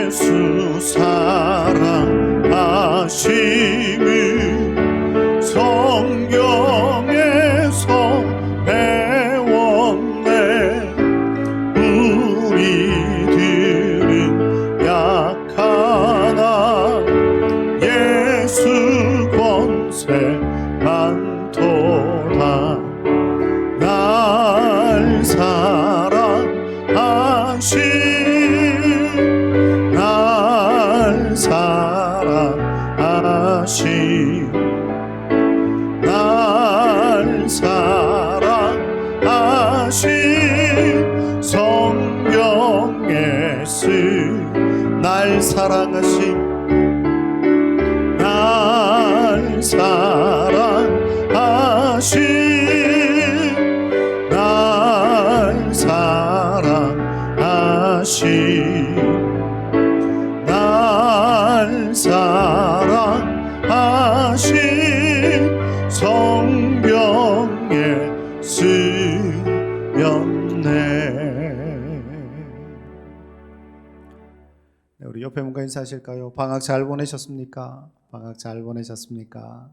예수 사랑하심을 성경에서 배웠네. 우리들은 약하나 예수 권세 많도다. 날 사랑하신 날 사랑하신 날 사랑하신 성경에 쓴 날 사랑하신 날 사랑하신 날 사랑하신 날 사랑하신 성경에 쓰였네. 네, 우리 옆에 뭔가 인사하실까요? 방학 잘 보내셨습니까? 방학 잘 보내셨습니까?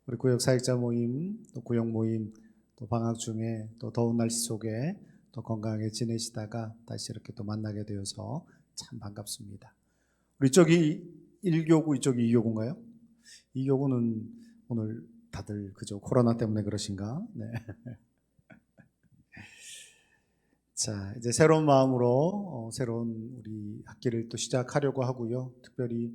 우리 구역 사역자 모임, 또 구역 모임, 또 방학 중에 또 더운 날씨 속에 또 건강하게 지내시다가 다시 이렇게 또 만나게 되어서 참 반갑습니다. 우리 이쪽이 1교구, 이쪽이 2교구인가요? 2교구는 오늘 다들 그죠? 코로나 때문에 그러신가? 네. 자, 이제 새로운 마음으로 새로운 우리 학기를 또 시작하려고 하고요. 특별히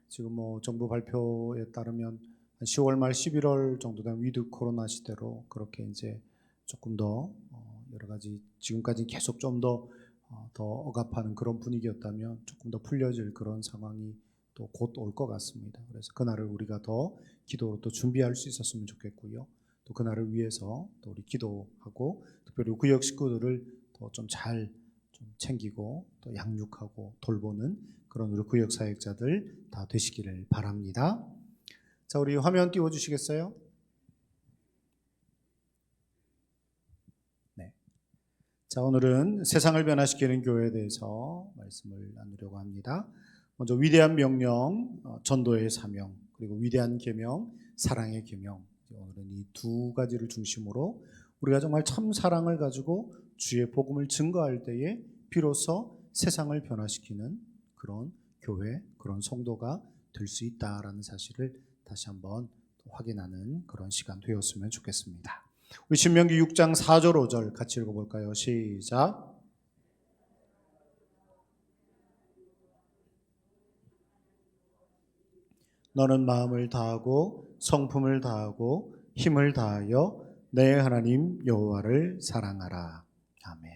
지금 정부 발표에 따르면 10월 말 11월 정도 된 위드 코로나 시대로 그렇게 이제 조금 더 여러 가지 지금까지 계속 좀 더 억압하는 그런 분위기였다면 조금 더 풀려질 그런 상황이 또 곧 올 것 같습니다. 그래서 그날을 우리가 더 기도로 또 준비할 수 있었으면 좋겠고요. 또 그날을 위해서 또 우리 기도하고 특별히 구역 식구들을 더 좀 잘 좀 챙기고 또 양육하고 돌보는 그런 우리 구역 사역자들 다 되시기를 바랍니다. 자, 우리 화면 띄워주시겠어요? 네. 자, 오늘은 세상을 변화시키는 교회에 대해서 말씀을 나누려고 합니다. 먼저 위대한 명령, 전도의 사명, 그리고 위대한 계명, 사랑의 계명. 오늘은 이 두 가지를 중심으로 우리가 정말 참 사랑을 가지고 주의 복음을 증거할 때에 비로소 세상을 변화시키는 그런 교회, 그런 성도가 될 수 있다라는 사실을 다시 한번 확인하는 그런 시간 되었으면 좋겠습니다. 우리 신명기 6장 4절 5절 같이 읽어볼까요? 시작. 너는 마음을 다하고 성품을 다하고 힘을 다하여 내 하나님 여호와를 사랑하라. 아멘.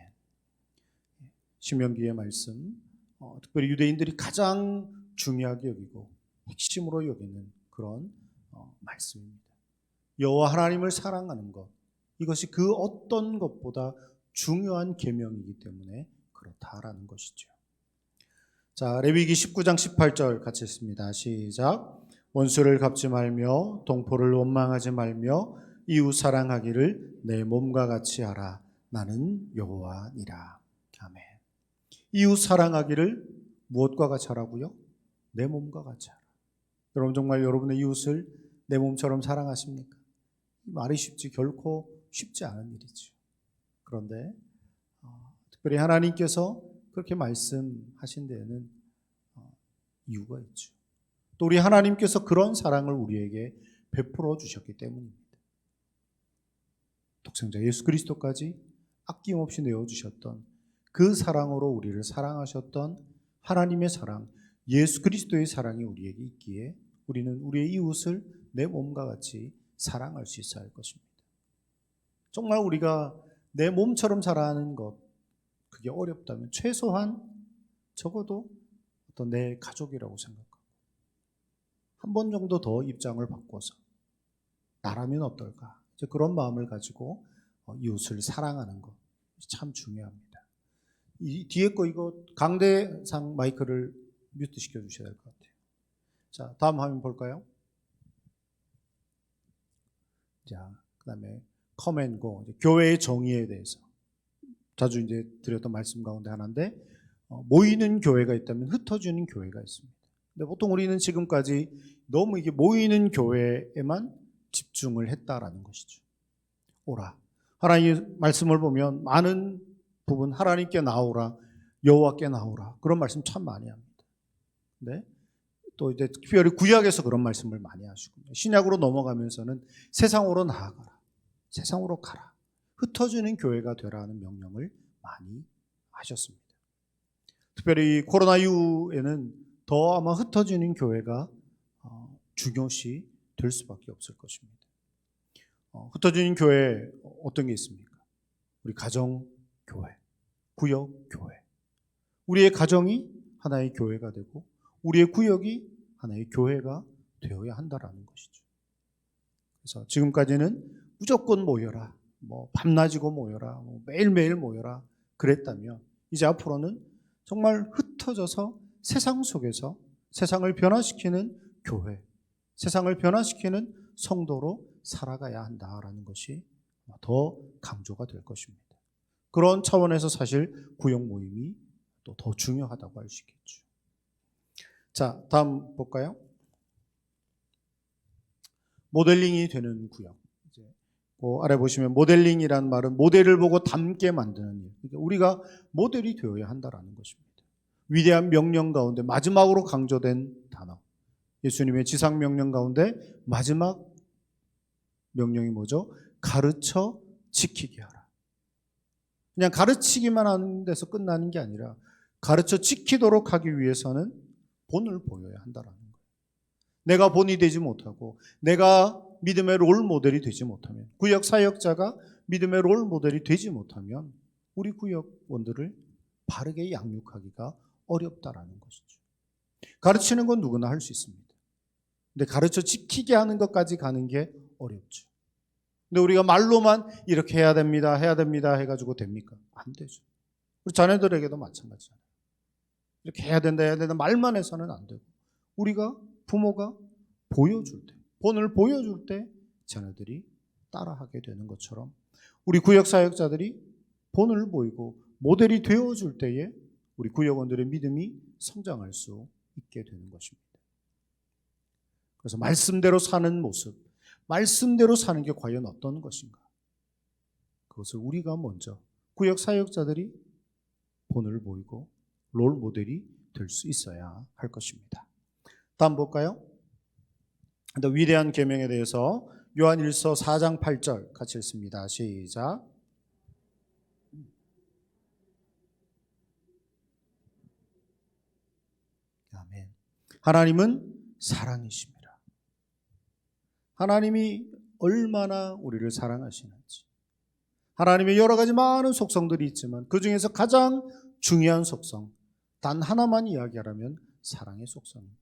신명기의 말씀, 특별히 유대인들이 가장 중요하게 여기고 핵심으로 여기는 그런 말씀입니다. 여호와 하나님을 사랑하는 것, 이것이 그 어떤 것보다 중요한 계명이기 때문에 그렇다라는 것이죠. 자, 레위기 19장 18절 같이 읽습니다. 시작. 원수를 갚지 말며 동포를 원망하지 말며 이웃 사랑하기를 내 몸과 같이 하라. 나는 여호와니라. 아멘. 이웃 사랑하기를 무엇과 같이 하라고요? 내 몸과 같이 하라. 여러분 정말 여러분의 이웃을 내 몸처럼 사랑하십니까? 말이 쉽지 결코 쉽지 않은 일이죠. 그런데 특별히 하나님께서 그렇게 말씀하신 데에는 이유가 있죠. 또 우리 하나님께서 그런 사랑을 우리에게 베풀어 주셨기 때문입니다. 독생자 예수 그리스도까지 아낌없이 내어주셨던 그 사랑으로 우리를 사랑하셨던 하나님의 사랑, 예수 그리스도의 사랑이 우리에게 있기에 우리는 우리의 이웃을 내 몸과 같이 사랑할 수 있어야 할 것입니다. 정말 우리가 내 몸처럼 사랑하는 것, 그게 어렵다면 최소한 적어도 어떤 내 가족이라고 생각하고 한 번 정도 더 입장을 바꿔서 나라면 어떨까? 이제 그런 마음을 가지고 이웃을 사랑하는 것 참 중요합니다. 이 뒤에 거 이거 강대상 마이크를 뮤트 시켜주셔야 될 것 같아요. 자, 다음 화면 볼까요? 자, 그 다음에 커맨고 교회의 정의에 대해서 자주 이제 드렸던 말씀 가운데 하나인데 모이는 교회가 있다면 흩어지는 교회가 있습니다. 근데 보통 우리는 지금까지 너무 이게 모이는 교회에만 집중을 했다라는 것이죠. 오라. 하나님의 말씀을 보면 많은 부분 하나님께 나오라, 여호와께 나오라 그런 말씀 참 많이 합니다. 네? 또 이제 특별히 구약에서 그런 말씀을 많이 하시고 신약으로 넘어가면서는 세상으로 나아가라, 세상으로 가라, 흩어지는 교회가 되라는 명령을 많이 하셨습니다. 특별히 코로나 이후에는 더 아마 흩어지는 교회가 중요시 될 수밖에 없을 것입니다. 흩어지는 교회 어떤 게 있습니까? 우리 가정 교회, 구역 교회. 우리의 가정이 하나의 교회가 되고 우리의 구역이 하나의 교회가 되어야 한다라는 것이죠. 그래서 지금까지는 무조건 모여라, 밤낮이고 모여라, 매일매일 모여라 그랬다면 이제 앞으로는 정말 흩어져서 세상 속에서 세상을 변화시키는 교회, 세상을 변화시키는 성도로 살아가야 한다라는 것이 더 강조가 될 것입니다. 그런 차원에서 사실 구역 모임이 또 더 중요하다고 할 수 있겠죠. 자, 다음 볼까요? 모델링이 되는 구역. 그 아래 보시면 모델링이란 말은 모델을 보고 닮게 만드는 일. 그러니까 우리가 모델이 되어야 한다라는 것입니다. 위대한 명령 가운데 마지막으로 강조된 단어. 예수님의 지상 명령 가운데 마지막 명령이 뭐죠? 가르쳐 지키게 하라. 그냥 가르치기만 하는 데서 끝나는 게 아니라 가르쳐 지키도록 하기 위해서는 본을 보여야 한다라는 거예요. 내가 본이 되지 못하고 내가 믿음의 롤 모델이 되지 못하면, 구역 사역자가 믿음의 롤 모델이 되지 못하면 우리 구역원들을 바르게 양육하기가 어렵다라는 것이죠. 가르치는 건 누구나 할 수 있습니다. 근데 가르쳐 지키게 하는 것까지 가는 게 어렵죠. 근데 우리가 말로만 이렇게 해야 됩니다 해가지고 됩니까? 안 되죠. 우리 자녀들에게도 마찬가지잖아요. 이렇게 해야 된다 말만 해서는 안 되고 우리가 부모가 보여줄 때, 본을 보여줄 때 자녀들이 따라하게 되는 것처럼 우리 구역사역자들이 본을 보이고 모델이 되어줄 때에 우리 구역원들의 믿음이 성장할 수 있게 되는 것입니다. 그래서 말씀대로 사는 모습, 말씀대로 사는 게 과연 어떤 것인가? 그것을 우리가 먼저 구역사역자들이 본을 보이고 롤 모델이 될 수 있어야 할 것입니다. 다음 볼까요? 위대한 계명에 대해서 요한일서 4장 8절 같이 읽습니다. 시작. 아멘. 하나님은 사랑이십니다. 하나님이 얼마나 우리를 사랑하시는지, 하나님의 여러 가지 많은 속성들이 있지만 그 중에서 가장 중요한 속성, 단 하나만 이야기하라면 사랑의 속성입니다.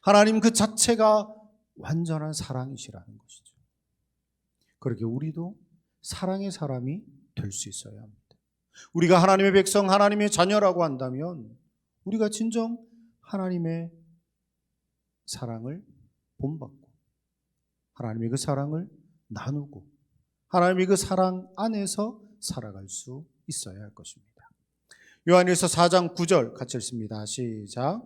하나님 그 자체가 완전한 사랑이시라는 것이죠. 그렇게 우리도 사랑의 사람이 될 수 있어야 합니다. 우리가 하나님의 백성, 하나님의 자녀라고 한다면 우리가 진정 하나님의 사랑을 본받고 하나님의 그 사랑을 나누고 하나님의 그 사랑 안에서 살아갈 수 있어야 할 것입니다. 요한일서 4장 9절 같이 읽습니다. 시작.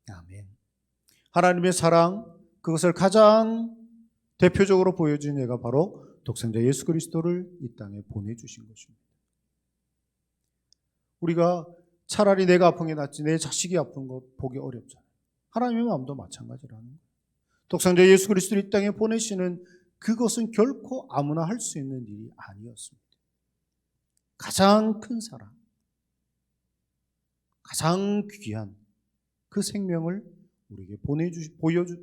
아멘. 하나님의 사랑, 그것을 가장 대표적으로 보여준 예가 바로 독생자 예수 그리스도를 이 땅에 보내주신 것입니다. 우리가 차라리 내가 아픈 게 낫지 내 자식이 아픈 거 보기 어렵잖아요. 하나님의 마음도 마찬가지라는 거예요. 독생자 예수 그리스도를 이 땅에 보내시는 그것은 결코 아무나 할 수 있는 일이 아니었습니다. 가장 큰 사랑, 가장 귀한 그 생명을 우리에게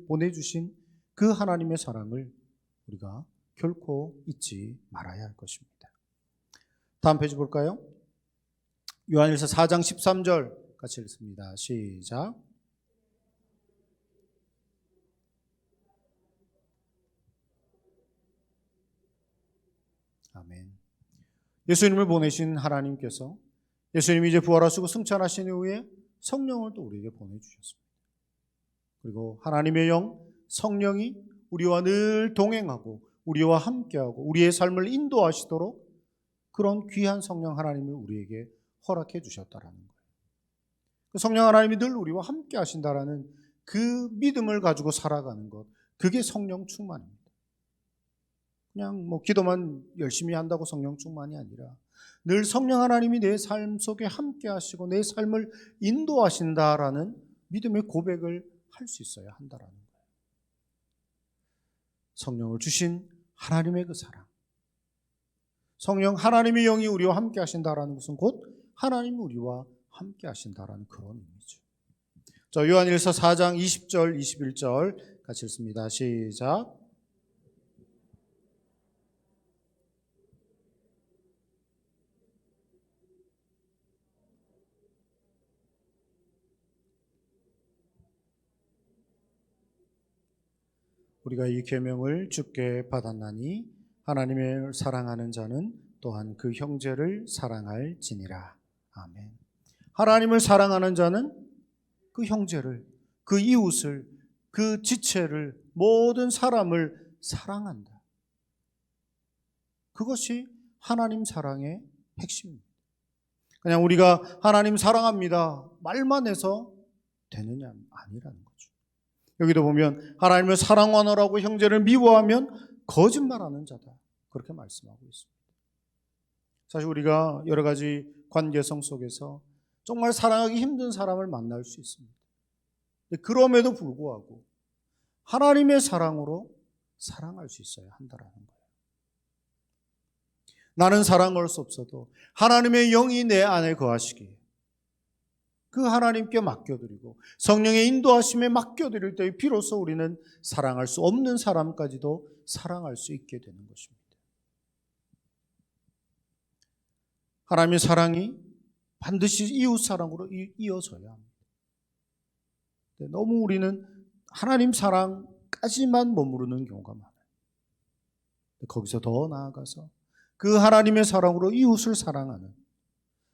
보내주신 그 하나님의 사랑을 우리가 결코 잊지 말아야 할 것입니다. 다음 페이지 볼까요? 요한일서 4장 13절 같이 읽습니다. 시작. 아멘. 예수님을 보내신 하나님께서 예수님이 이제 부활하시고 승천하신 이후에 성령을 또 우리에게 보내주셨습니다. 그리고 하나님의 영, 성령이 우리와 늘 동행하고 우리와 함께하고 우리의 삶을 인도하시도록 그런 귀한 성령 하나님을 우리에게 허락해 주셨다라는 거예요. 성령 하나님이 늘 우리와 함께 하신다라는 그 믿음을 가지고 살아가는 것, 그게 성령 충만입니다. 그냥 기도만 열심히 한다고 성령 충만이 아니라 늘 성령 하나님이 내 삶 속에 함께 하시고 내 삶을 인도하신다라는 믿음의 고백을 할 수 있어야 한다라는 거예요. 성령을 주신 하나님의 그 사랑, 성령 하나님의 영이 우리와 함께 하신다라는 것은 곧 하나님이 우리와 함께 하신다라는 그런 의미죠. 자, 요한일서 4장 20절 21절 같이 읽습니다. 시작. 우리가 이 계명을 주께 받았나니 하나님을 사랑하는 자는 또한 그 형제를 사랑할지니라. 아멘. 하나님을 사랑하는 자는 그 형제를, 그 이웃을, 그 지체를, 모든 사람을 사랑한다. 그것이 하나님 사랑의 핵심입니다. 그냥 우리가 하나님 사랑합니다 말만 해서 되느냐 아니라는 거죠. 여기도 보면 하나님을 사랑하노라고 형제를 미워하면 거짓말하는 자다, 그렇게 말씀하고 있습니다. 사실 우리가 여러 가지 관계성 속에서 정말 사랑하기 힘든 사람을 만날 수 있습니다. 그럼에도 불구하고 하나님의 사랑으로 사랑할 수 있어야 한다라는 거예요. 나는 사랑할 수 없어도 하나님의 영이 내 안에 거하시기에 그 하나님께 맡겨드리고 성령의 인도하심에 맡겨드릴 때 비로소 우리는 사랑할 수 없는 사람까지도 사랑할 수 있게 되는 것입니다. 하나님의 사랑이 반드시 이웃 사랑으로 이어져야 합니다. 너무 우리는 하나님 사랑까지만 머무르는 경우가 많아요. 거기서 더 나아가서 그 하나님의 사랑으로 이웃을 사랑하는,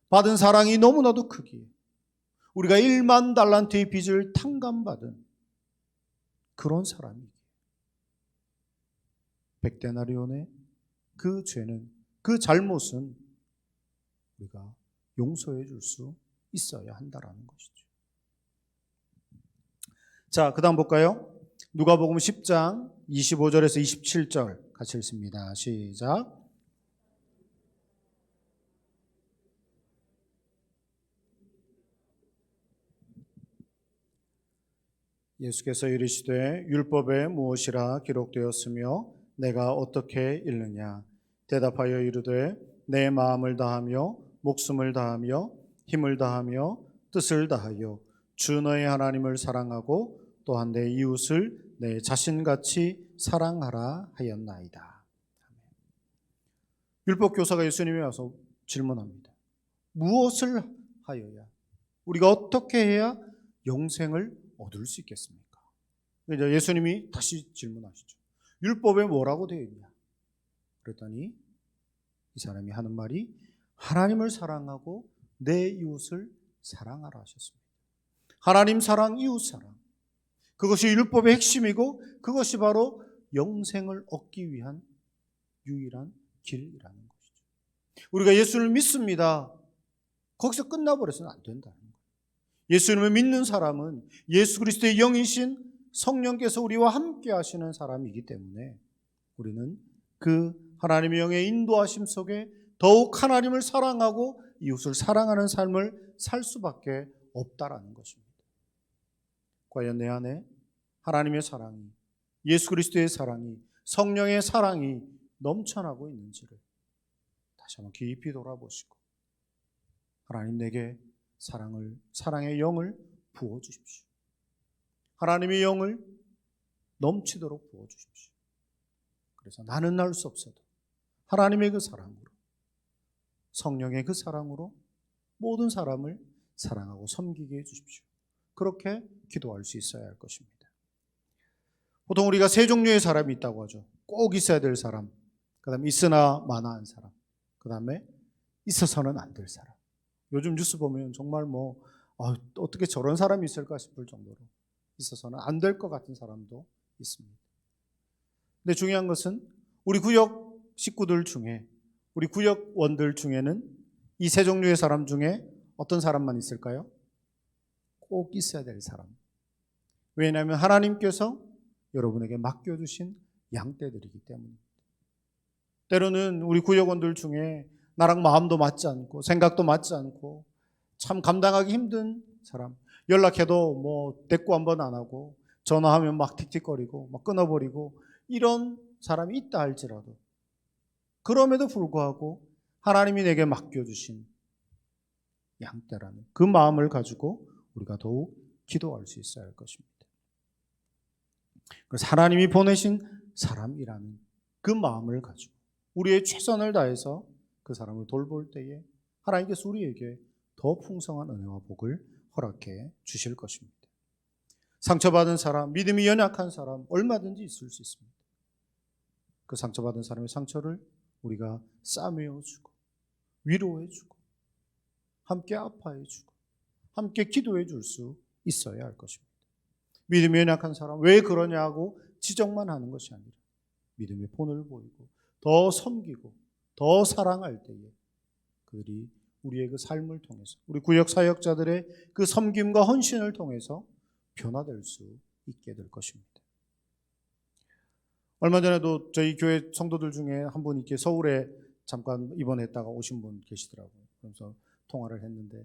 받은 사랑이 너무나도 크기에 우리가 1만 달란트의 빚을 탕감받은 그런 사람이기에 100데나리온의 그 죄는, 그 잘못은 우리가 용서해 줄 수 있어야 한다라는 것이죠. 자, 그 다음 볼까요? 누가복음 10장 25절에서 27절 같이 읽습니다. 시작. 예수께서 이르시되 율법에 무엇이라 기록되었으며 내가 어떻게 읽느냐? 대답하여 이르되 내 마음을 다하며 목숨을 다하며 힘을 다하며 뜻을 다하여 주 너의 하나님을 사랑하고 또한 내 이웃을 내 자신같이 사랑하라 하였나이다. 율법 교사가 예수님이 와서 질문합니다. 무엇을 하여야, 우리가 어떻게 해야 영생을 얻을 수 있겠습니까? 이제 예수님이 다시 질문하시죠. 율법에 뭐라고 되어 있냐? 그랬더니 이 사람이 하는 말이 하나님을 사랑하고 내 이웃을 사랑하라 하셨습니다. 하나님 사랑, 이웃 사랑, 그것이 율법의 핵심이고 그것이 바로 영생을 얻기 위한 유일한 길이라는 것이죠. 우리가 예수를 믿습니다, 거기서 끝나버려서는 안 된다는 거예요. 예수님을 믿는 사람은 예수 그리스도의 영이신 성령께서 우리와 함께 하시는 사람이기 때문에 우리는 그 하나님의 영의 인도하심 속에 더욱 하나님을 사랑하고 이웃을 사랑하는 삶을 살 수밖에 없다라는 것입니다. 과연 내 안에 하나님의 사랑이, 예수 그리스도의 사랑이, 성령의 사랑이 넘쳐나고 있는지를 다시 한번 깊이 돌아보시고 하나님 내게 사랑의 영을 부어주십시오. 하나님의 영을 넘치도록 부어주십시오. 그래서 나는 날 수 없어도 하나님의 그 사랑으로, 성령의 그 사랑으로 모든 사람을 사랑하고 섬기게 해주십시오. 그렇게 기도할 수 있어야 할 것입니다. 보통 우리가 세 종류의 사람이 있다고 하죠. 꼭 있어야 될 사람, 그 다음에 있으나 마나한 사람, 그 다음에 있어서는 안 될 사람. 요즘 뉴스 보면 정말 어떻게 저런 사람이 있을까 싶을 정도로 있어서는 안 될 것 같은 사람도 있습니다. 근데 중요한 것은 우리 구역 식구들 중에, 우리 구역원들 중에는 이 세 종류의 사람 중에 어떤 사람만 있을까요? 꼭 있어야 될 사람. 왜냐하면 하나님께서 여러분에게 맡겨주신 양떼들이기 때문입니다. 때로는 우리 구역원들 중에 나랑 마음도 맞지 않고 생각도 맞지 않고 참 감당하기 힘든 사람, 연락해도 뭐 대꾸 한번 안 하고 전화하면 막 틱틱거리고 막 끊어버리고 이런 사람이 있다 할지라도, 그럼에도 불구하고 하나님이 내게 맡겨주신 양떼라는 그 마음을 가지고 우리가 더욱 기도할 수 있어야 할 것입니다. 그래서 하나님이 보내신 사람이라는 그 마음을 가지고 우리의 최선을 다해서 그 사람을 돌볼 때에 하나님께서 우리에게 더 풍성한 은혜와 복을 허락해 주실 것입니다. 상처받은 사람, 믿음이 연약한 사람 얼마든지 있을 수 있습니다. 그 상처받은 사람의 상처를 우리가 싸매어주고 위로해주고 함께 아파해주고 함께 기도해 줄 수 있어야 할 것입니다. 믿음이 연약한 사람 왜 그러냐고 지적만 하는 것이 아니라 믿음의 본을 보이고 더 섬기고 더 사랑할 때에 그들이 우리의 그 삶을 통해서, 우리 구역 사역자들의 그 섬김과 헌신을 통해서 변화될 수 있게 될 것입니다. 얼마 전에도 저희 교회 성도들 중에 한 분 이렇게 서울에 잠깐 입원했다가 오신 분 계시더라고요. 그래서 통화를 했는데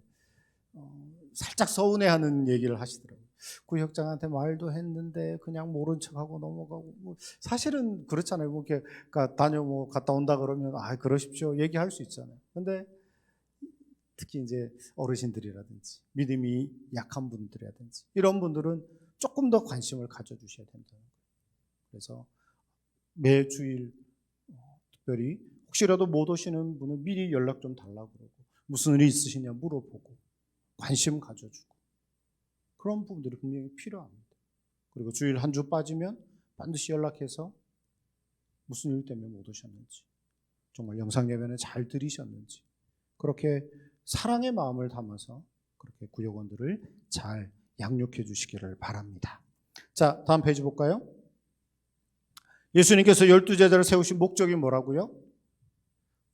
살짝 서운해하는 얘기를 하시더라고요. 구역장한테 말도 했는데 그냥 모른 척하고 넘어가고, 뭐 사실은 그렇잖아요. 뭐 이렇게 갔다 온다 그러면 그러십시오 얘기할 수 있잖아요. 근데 특히 이제 어르신들이라든지 믿음이 약한 분들이라든지 이런 분들은 조금 더 관심을 가져주셔야 된다는 거예요. 그래서 매 주일 특별히 혹시라도 못 오시는 분은 미리 연락 좀 달라고 그러고 무슨 일이 있으시냐 물어보고 관심 가져주고 그런 부분들이 분명히 필요합니다. 그리고 주일 한 주 빠지면 반드시 연락해서 무슨 일 때문에 못 오셨는지, 정말 영상 예배는 잘 들으셨는지, 그렇게 사랑의 마음을 담아서 그렇게 구역원들을 잘 양육해 주시기를 바랍니다. 자, 다음 페이지 볼까요? 예수님께서 12제자를 세우신 목적이 뭐라고요?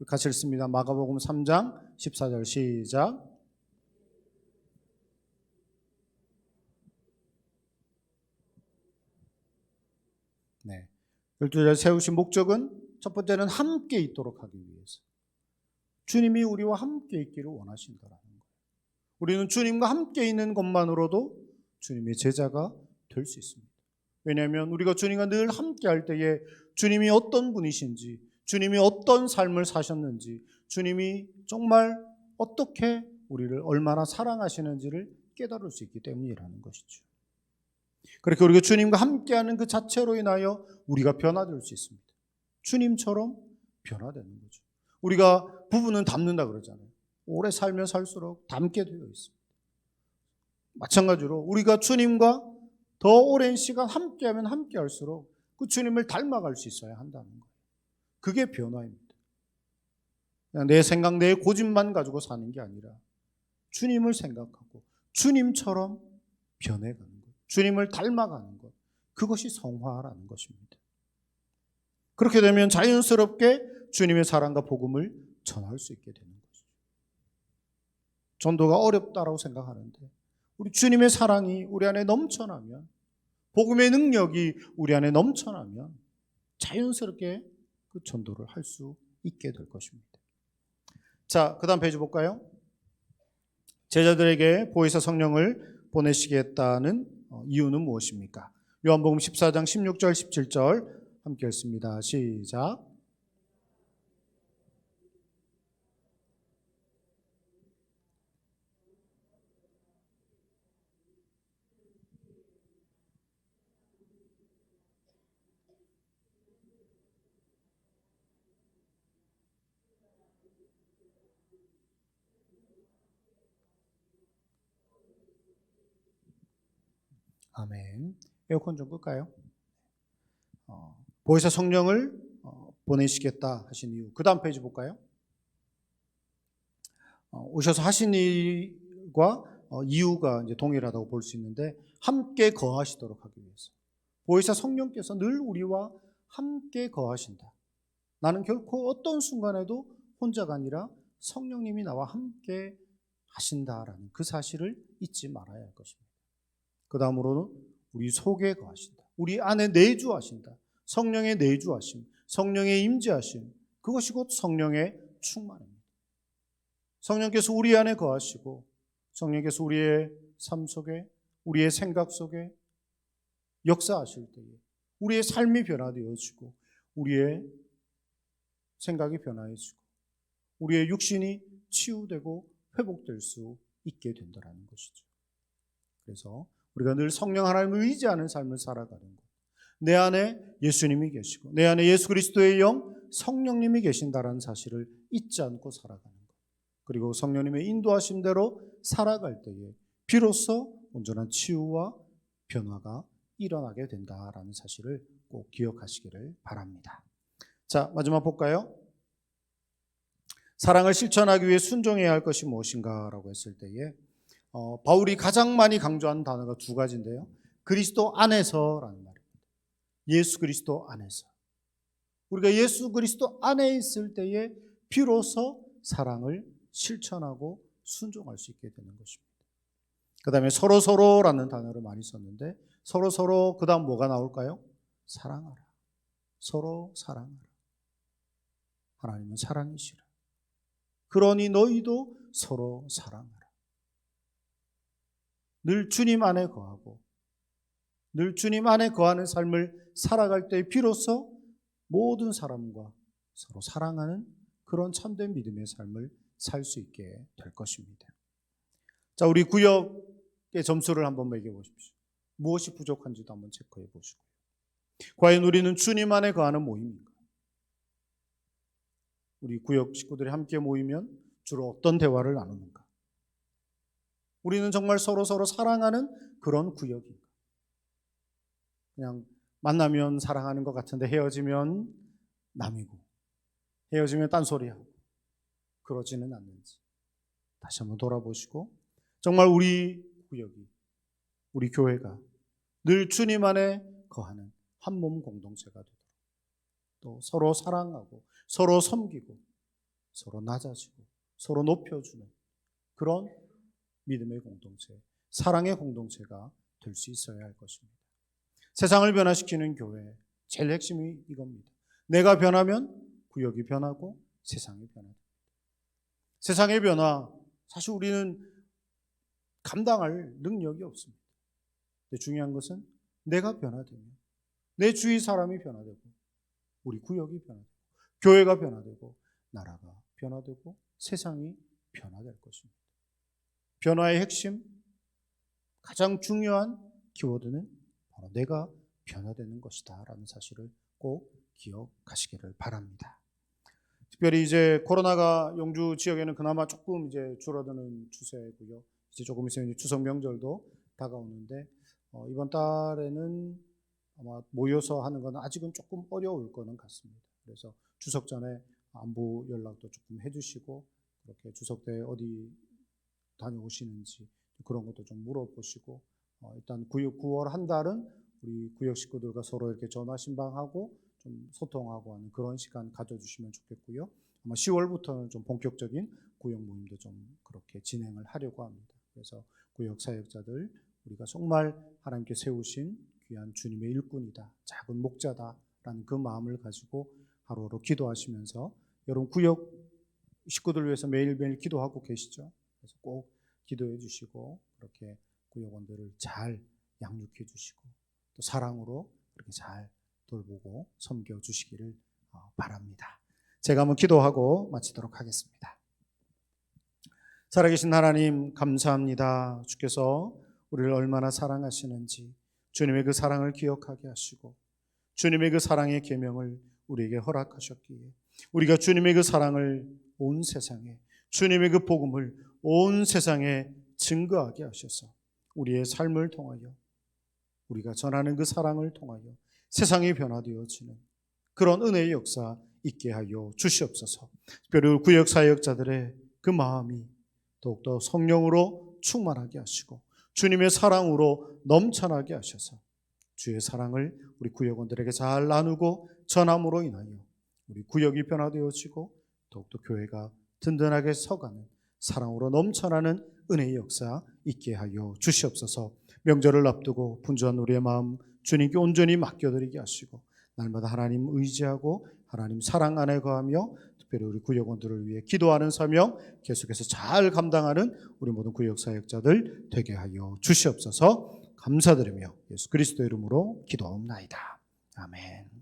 같이 읽습니다. 마가복음 3장 14절 시작. 네. 12제자를 세우신 목적은 첫 번째는 함께 있도록 하기 위해서. 주님이 우리와 함께 있기를 원하신다라는 거예요. 우리는 주님과 함께 있는 것만으로도 주님의 제자가 될 수 있습니다. 왜냐하면 우리가 주님과 늘 함께 할 때에 주님이 어떤 분이신지, 주님이 어떤 삶을 사셨는지, 주님이 정말 어떻게 우리를 얼마나 사랑하시는지를 깨달을 수 있기 때문이라는 것이죠. 그렇게 우리가 주님과 함께하는 그 자체로 인하여 우리가 변화될 수 있습니다. 주님처럼 변화되는 거죠. 우리가 부부는 닮는다 그러잖아요. 오래 살면 살수록 닮게 되어 있습니다. 마찬가지로 우리가 주님과 더 오랜 시간 함께하면 함께할수록 그 주님을 닮아갈 수 있어야 한다는 거예요. 그게 변화입니다. 그냥 내 생각, 내 고집만 가지고 사는 게 아니라 주님을 생각하고 주님처럼 변해가는 것, 주님을 닮아가는 것, 그것이 성화라는 것입니다. 그렇게 되면 자연스럽게 주님의 사랑과 복음을 전할 수 있게 되는 것이죠. 전도가 어렵다라고 생각하는데 우리 주님의 사랑이 우리 안에 넘쳐나면, 복음의 능력이 우리 안에 넘쳐나면 자연스럽게 그 전도를 할 수 있게 될 것입니다. 자, 그 다음 페이지 볼까요? 제자들에게 보혜사 성령을 보내시겠다는 이유는 무엇입니까? 요한복음 14장 16절 17절 함께 읽습니다. 시작. 아멘. 에어컨 좀 끌까요? 보혜사 성령을 보내시겠다 하신 이유. 그 다음 페이지 볼까요? 오셔서 하신 일과 이유가 이제 동일하다고 볼 수 있는데 함께 거하시도록 하기 위해서 보혜사 성령께서 늘 우리와 함께 거하신다. 나는 결코 어떤 순간에도 혼자가 아니라 성령님이 나와 함께 하신다라는 그 사실을 잊지 말아야 할 것입니다. 그 다음으로는 우리 속에 거하신다. 우리 안에 내주하신다. 성령의 내주하심, 성령의 임재하심, 그것이 곧 성령의 충만입니다. 성령께서 우리 안에 거하시고 성령께서 우리의 삶 속에, 우리의 생각 속에 역사하실 때에 우리의 삶이 변화되어지고 우리의 생각이 변화해지고 우리의 육신이 치유되고 회복될 수 있게 된다는 것이죠. 그래서 우리가 늘 성령 하나님을 의지하는 삶을 살아가는 것, 내 안에 예수님이 계시고 내 안에 예수 그리스도의 영 성령님이 계신다는 사실을 잊지 않고 살아가는 것, 그리고 성령님의 인도하심대로 살아갈 때에 비로소 온전한 치유와 변화가 일어나게 된다라는 사실을 꼭 기억하시기를 바랍니다. 자, 마지막 볼까요? 사랑을 실천하기 위해 순종해야 할 것이 무엇인가라고 했을 때에 바울이 가장 많이 강조한 단어가 두 가지인데요. 그리스도 안에서라는 말입니다. 예수 그리스도 안에서. 우리가 예수 그리스도 안에 있을 때에 비로소 사랑을 실천하고 순종할 수 있게 되는 것입니다. 그 다음에 서로서로라는 단어를 많이 썼는데 서로서로 그 다음 뭐가 나올까요? 사랑하라. 서로 사랑하라. 하나님은 사랑이시라. 그러니 너희도 서로 사랑하라. 늘 주님 안에 거하고 늘 주님 안에 거하는 삶을 살아갈 때 비로소 모든 사람과 서로 사랑하는 그런 참된 믿음의 삶을 살 수 있게 될 것입니다. 자, 우리 구역의 점수를 한번 매겨보십시오. 무엇이 부족한지도 한번 체크해 보시고요. 과연 우리는 주님 안에 거하는 모임인가? 우리 구역 식구들이 함께 모이면 주로 어떤 대화를 나누는가? 우리는 정말 서로 사랑하는 그런 구역인가? 그냥 만나면 사랑하는 것 같은데 헤어지면 남이고 헤어지면 딴소리하고 그러지는 않는지 다시 한번 돌아보시고 정말 우리 구역이, 우리 교회가 늘 주님 안에 거하는 한 몸 공동체가 되도록 또 서로 사랑하고 서로 섬기고 서로 낮아지고 서로 높여주는 그런 믿음의 공동체, 사랑의 공동체가 될 수 있어야 할 것입니다. 세상을 변화시키는 교회, 제일 핵심이 이겁니다. 내가 변하면 구역이 변하고 세상이 변화됩니다. 세상의 변화, 사실 우리는 감당할 능력이 없습니다. 근데 중요한 것은 내가 변화되면 내 주위 사람이 변화되고 우리 구역이 변화되고 교회가 변화되고 나라가 변화되고 세상이 변화될 것입니다. 변화의 핵심, 가장 중요한 키워드는 바로 내가 변화되는 것이다 라는 사실을 꼭 기억하시기를 바랍니다. 특별히 이제 코로나가 영주 지역에는 그나마 조금 이제 줄어드는 추세고요. 이제 조금 있으면 추석 명절도 다가오는데 이번 달에는 아마 모여서 하는 건 아직은 조금 어려울 거는 같습니다. 그래서 추석 전에 안부 연락도 조금 해주시고 그렇게 추석 때 어디 다녀오시는지 그런 것도 좀 물어보시고 일단 9월 한 달은 우리 구역 식구들과 서로 이렇게 전화 신방하고 좀 소통하고 하는 그런 시간 가져주시면 좋겠고요. 아마 10월부터는 좀 본격적인 구역 모임도 좀 그렇게 진행을 하려고 합니다. 그래서 구역 사역자들 우리가 정말 하나님께 세우신 귀한 주님의 일꾼이다, 작은 목자다라는 그 마음을 가지고 하루하루 기도하시면서 여러분 구역 식구들 위해서 매일매일 기도하고 계시죠? 그래서 꼭 기도해 주시고 그렇게 구역원들을 잘 양육해 주시고 또 사랑으로 그렇게 잘 돌보고 섬겨 주시기를 바랍니다. 제가 한번 기도하고 마치도록 하겠습니다. 살아계신 하나님 감사합니다. 주께서 우리를 얼마나 사랑하시는지 주님의 그 사랑을 기억하게 하시고 주님의 그 사랑의 계명을 우리에게 허락하셨기에 우리가 주님의 그 사랑을 온 세상에, 주님의 그 복음을 온 세상에 증거하게 하셔서 우리의 삶을 통하여 우리가 전하는 그 사랑을 통하여 세상이 변화되어지는 그런 은혜의 역사 있게 하여 주시옵소서. 특별히 구역 사역자들의 그 마음이 더욱더 성령으로 충만하게 하시고 주님의 사랑으로 넘쳐나게 하셔서 주의 사랑을 우리 구역원들에게 잘 나누고 전함으로 인하여 우리 구역이 변화되어지고 더욱더 교회가 든든하게 서가는 사랑으로 넘쳐나는 은혜의 역사 있게 하여 주시옵소서. 명절을 앞두고 분주한 우리의 마음 주님께 온전히 맡겨드리게 하시고 날마다 하나님 의지하고 하나님 사랑 안에 거하며 특별히 우리 구역원들을 위해 기도하는 사명 계속해서 잘 감당하는 우리 모든 구역사역자들 되게 하여 주시옵소서. 감사드리며 예수 그리스도의 이름으로 기도하옵나이다. 아멘.